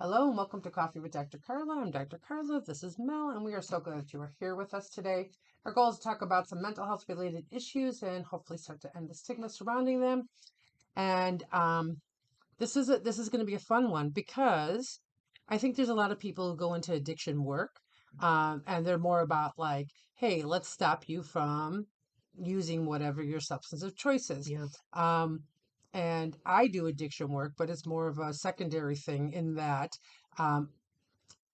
Hello and welcome to Coffee with Dr. Carla. I'm Dr. Carla. This is Mel, and we are so glad that you are here with us today. Our goal is to talk about some mental health related issues and hopefully start to end the stigma surrounding them. And this is going to be a fun one because I think there's a lot of people who go into addiction work, and they're more about like, hey, let's stop you from using whatever your substance of choice is. Yeah. And I do addiction work, but it's more of a secondary thing in that um,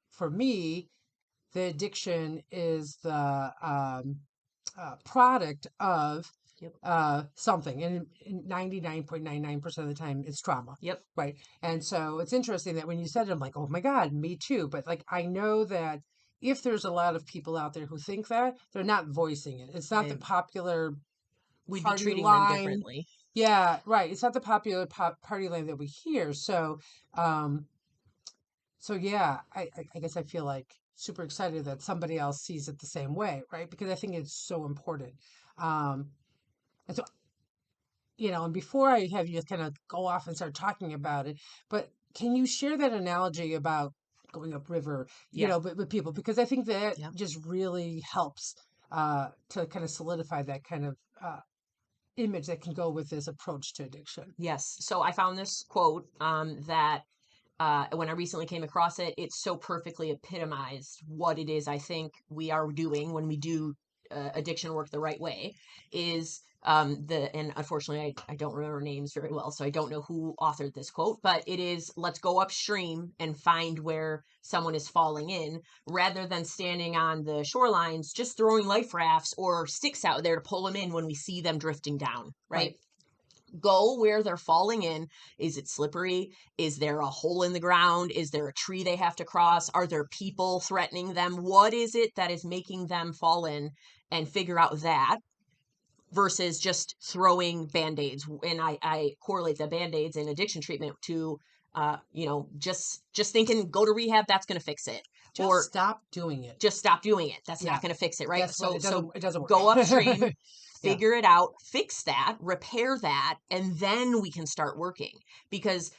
for me, the addiction is the product of Yep. something. And 99.99% of the time, it's trauma. Yep. Right. And so it's interesting that when you said it, I'm like, oh my God, me too. But like, I know that if there's a lot of people out there who think that, they're not voicing it. It's not the Right. popular We'd be party treating them line. differently. Yeah, right. It's not the popular party line that we hear. Um, so yeah, I guess I feel like super excited that somebody else sees it the same way, right? Because I think it's so important. Um, and so, and before I have you kind of go off and start talking about it, but can you share that analogy about going upriver, Yeah. with people? Because I think that Yeah. just really helps to kind of solidify that kind of image that can go with this approach to addiction. Yes. So I found this quote that when I recently came across it, it so perfectly epitomized what it is I think we are doing when we do addiction work the right way. Is and unfortunately I don't remember names very well, so I don't know who authored this quote, but it is, let's go upstream and find where someone is falling in rather than standing on the shorelines just throwing life rafts or sticks out there to pull them in when we see them drifting down, right? Right. Go where they're falling in. Is it slippery? Is there a hole in the ground? Is there a tree they have to cross? Are there people threatening them? What is it that is making them fall in, and figure out that versus just throwing band-aids. And I correlate the band-aids in addiction treatment to just thinking go to rehab, that's going to fix it. Just Or stop doing it. just stop doing it, that's Yeah. not going to fix it, right? Guess what? So It doesn't work. go upstream, Yeah. figure it out, fix that, repair that, and then we can start working. Because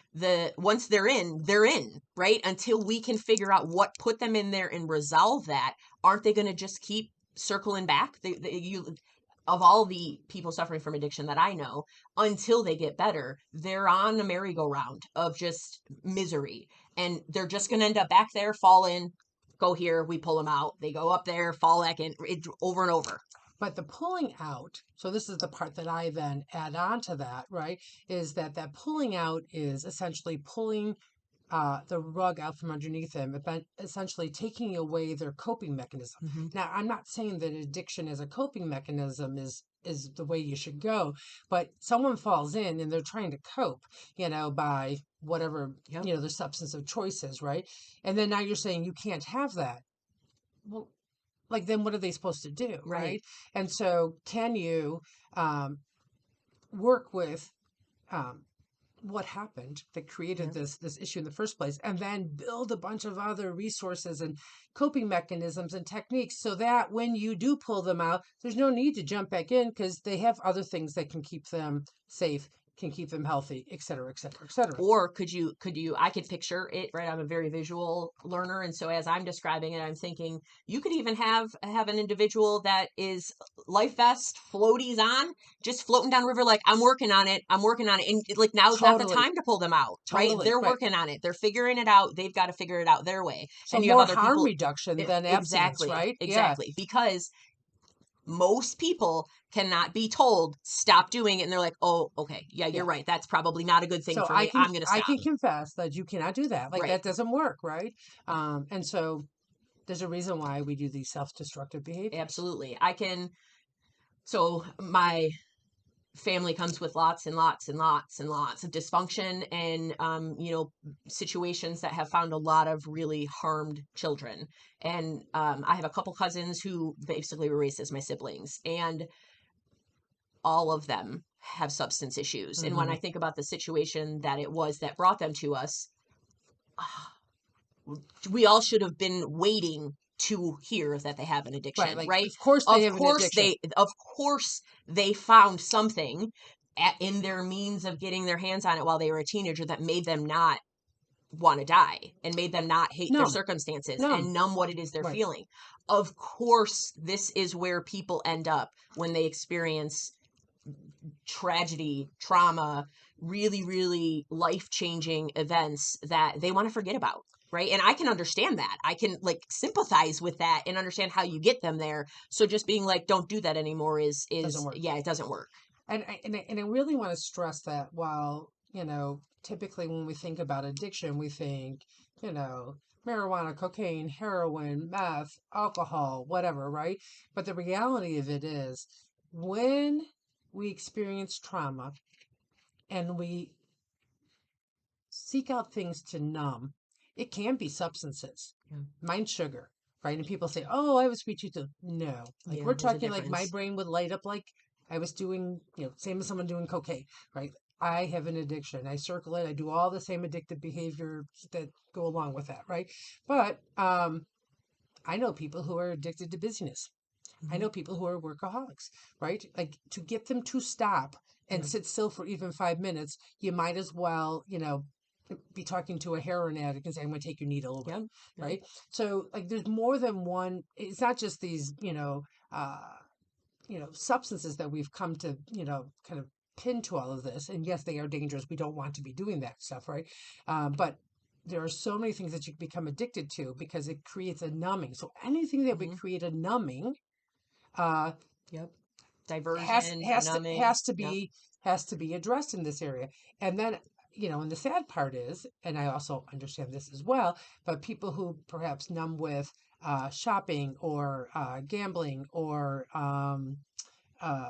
once they're in, right? Until we can figure out what put them in there and resolve that, aren't they going to just keep circling back? You of all the people suffering from addiction that I know, until they get better, they're on a merry-go-round of just misery. And they're just going to end up back there, fall in, go here, we pull them out. They go up there, fall back in, over and over. But the pulling out, so this is the part that I then add on to that, right? Is that pulling out is essentially pulling the rug out from underneath them, but essentially taking away their coping mechanism. Mm-hmm. Now, I'm not saying that addiction as a coping mechanism is the way you should go, but someone falls in and they're trying to cope, by whatever, Yep. their substance of choices, right? And then now you're saying you can't have that. Well, like then what are they supposed to do, Right. right? And so can you um, work with um, what happened that created Yeah. this issue in the first place, and then build a bunch of other resources and coping mechanisms and techniques so that when you do pull them out, there's no need to jump back in because they have other things that can keep them safe, can keep them healthy, et cetera, et cetera, et cetera. Or could you I could picture it, right? I'm a very visual learner, and so as I'm describing it, I'm thinking you could even have an individual that is life vest, floaties on, just floating down river, like, I'm working on it, and like, now's not the Totally, time to pull them out, right? totally, They're right. working on it, they're figuring it out, they've got to figure it out their way. So And you have more other harm people. reduction than abstinence, Exactly, right? Yeah. exactly, because most people cannot be told stop doing it, and they're like, oh, okay, yeah, you're Yeah. right, that's probably not a good thing So for I me, can I'm gonna I stop. can confess that you cannot do that. Like Right. that doesn't work, right? And so there's a reason why we do these self-destructive behaviors. Absolutely. So my family comes with lots and lots and lots and lots of dysfunction, and situations that have found a lot of really harmed children. And I have a couple cousins who basically were raised as my siblings, and all of them have substance issues. And when Hmm. I think about the situation that it was that brought them to us, we all should have been waiting to hear that they have an Right. addiction, Like, right? of course they Of have an course addiction. they found something in their means of getting their hands on it while they were a teenager that made them not want to die and made them not hate their Numb. circumstances Numb. and numb what it is they're Right. feeling. Of course, this is where people end up when they experience tragedy, trauma, really, really life-changing events that they want to forget about. Right. And I can understand that. I can like sympathize with that and understand how you get them there. So just being like, don't do that anymore Doesn't work. yeah, it doesn't work. And I really want to stress that while, typically when we think about addiction, we think, marijuana, cocaine, heroin, meth, alcohol, whatever, right? But the reality of it is when we experience trauma and we seek out things to numb, it can be substances. Yeah. Mine's sugar, right? And people say, "Oh, I have a sweet tooth." No, like Yeah, we're there's a talking like my difference. brain would light up like I was doing, same as someone doing cocaine, right? I have an addiction. I circle it. I do all the same addictive behaviors that go along with that, right? But I know people who are addicted to busyness. I know people who are workaholics, right? Like to get them to stop and Yeah. sit still for even 5 minutes, you might as well, be talking to a heroin addict and say, "I'm going to take your needle away," Yeah. Yeah. right? So, like, there's more than one. It's not just these, substances that we've come to, kind of pin to all of this. And yes, they are dangerous. We don't want to be doing that stuff, right? But there are so many things that you become addicted to because it creates a numbing. So anything that would create a numbing uh, Yep. has Diversion, has to numbing. has to Yep. be has to be addressed in this area. And then, and the sad part is, and I also understand this as well, but people who perhaps numb with shopping or gambling or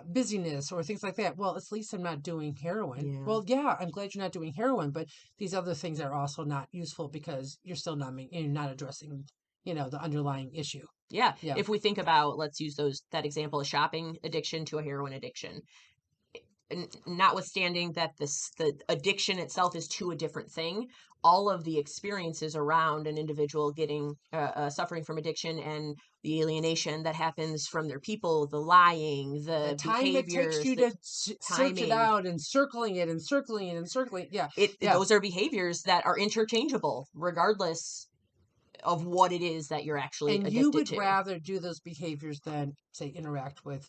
busyness or things like that. Well, at least I'm not doing heroin. Yeah. Well, yeah, I'm glad you're not doing heroin, but these other things are also not useful because you're still numbing and you're not addressing, the underlying issue. Yeah. Yeah. If we think about, let's use that example of shopping addiction to a heroin addiction. Notwithstanding that the addiction itself is to a different thing, all of the experiences around an individual getting suffering from addiction and the alienation that happens from their people, the lying, The the time it takes behaviors, you the to search it timing, out and circling it and circling it and circling it. Yeah. Yeah. those are behaviors that are interchangeable regardless of what it is that you're actually And you addicted would to. rather do those behaviors than, say, interact with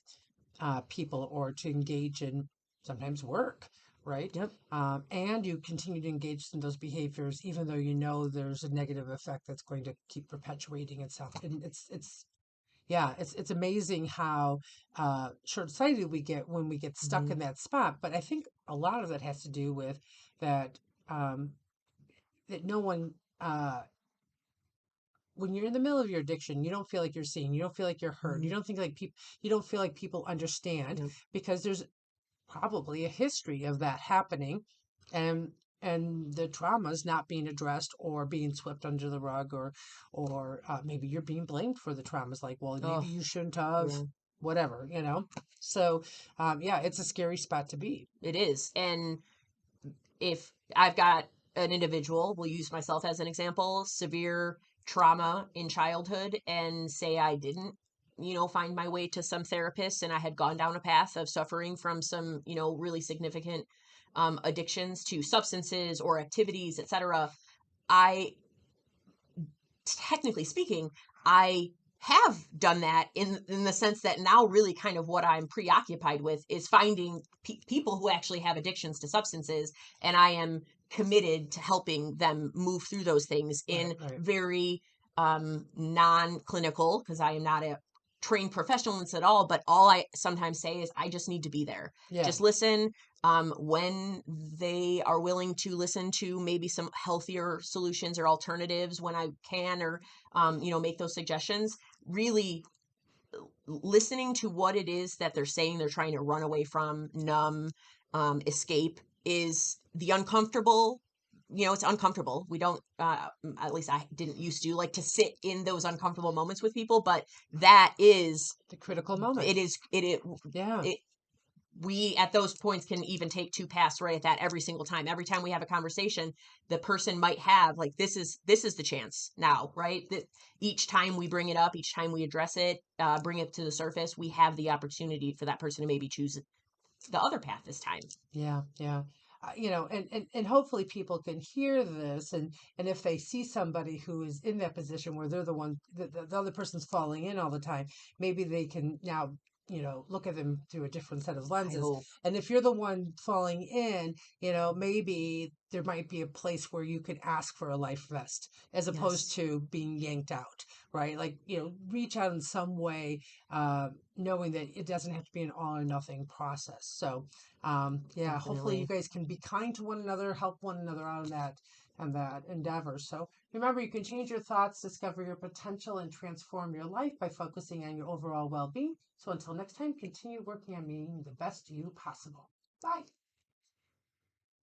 people or to engage in sometimes work, right? Yep. And you continue to engage in those behaviors, even though you know there's a negative effect that's going to keep perpetuating itself. And it's amazing how short-sighted we get when we get stuck in that spot. But I think a lot of that has to do with that that no one. When you're in the middle of your addiction, you don't feel like you're seen. You don't feel like you're heard. You don't think like people. You don't feel like people understand Yep. because there's probably a history of that happening, and the traumas not being addressed or being swept under the rug, or maybe you're being blamed for the traumas. Like, well, maybe Oh, you shouldn't have, yeah. whatever. So yeah, it's a scary spot to be. It is. And if I've got an individual, we'll use myself as an example, severe trauma in childhood, and say I didn't, find my way to some therapist and I had gone down a path of suffering from some, really significant addictions to substances or activities, etc. I, technically speaking, I have done that in the sense that now really kind of what I'm preoccupied with is finding people who actually have addictions to substances, and I am committed to helping them move through those things in Right. very non-clinical, because I am not a trained professional in this at all, but all I sometimes say is I just need to be there. Yeah. Just listen. When they are willing to listen to maybe some healthier solutions or alternatives when I can, or make those suggestions, really listening to what it is that they're saying they're trying to run away from, numb, escape, is the uncomfortable. It's uncomfortable. We don't, at least I didn't used to like to sit in those uncomfortable moments with people, but that is The critical moment. Yeah. We at those points can even take two paths right at that every single time. Every time we have a conversation, the person might have like, this is the chance now, right? That each time we bring it up, each time we address it, bring it to the surface, we have the opportunity for that person to maybe choose the other path this time. Yeah. and hopefully people can hear this, and if they see somebody who is in that position where they're the one, the other person's falling in all the time, maybe they can now, look at them through a different set of I lenses. hope. And if you're the one falling in, maybe there might be a place where you could ask for a life vest as opposed Yes. to being yanked out, right? Like, reach out in some way, knowing that it doesn't have to be an all or nothing process. So, yeah, hopefully you Definitely. guys can be kind to one another, help one another out in that endeavor. So remember, you can change your thoughts, discover your potential, and transform your life by focusing on your overall well-being. So until next time, continue working on being the best you possible. Bye.